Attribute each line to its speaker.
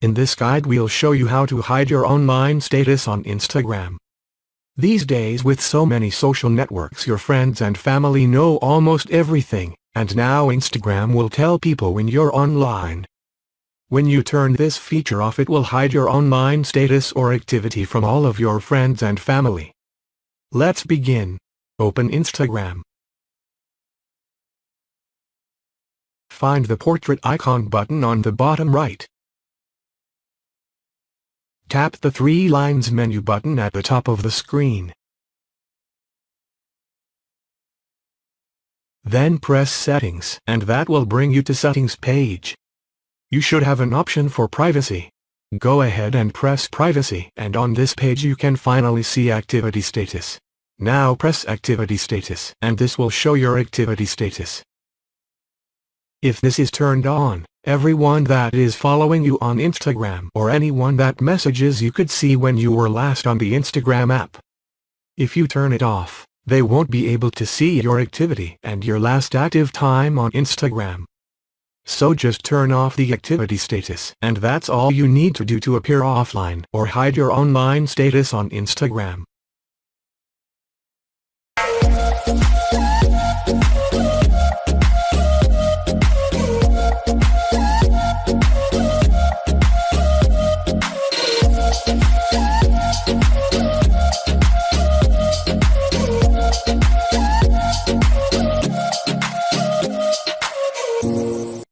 Speaker 1: In this guide we'll show you how to hide your online status on Instagram. These days with so many social networks your friends and family know almost everything, and now Instagram will tell people when you're online. When you turn this feature off it will hide your online status or activity from all of your friends and family. Let's begin. Open Instagram. Find the portrait icon button on the bottom right. Tap the three lines menu button at the top of the screen. Then press Settings, and that will bring you to Settings page. You should have an option for privacy. Go ahead and press Privacy, and on this page you can finally see Activity Status. Now press Activity Status, and this will show your activity status. If this is turned on, everyone that is following you on Instagram or anyone that messages you could see when you were last on the Instagram app. If you turn it off, they won't be able to see your activity and your last active time on Instagram. So just turn off the activity status, and that's all you need to do to appear offline or hide your online status on Instagram.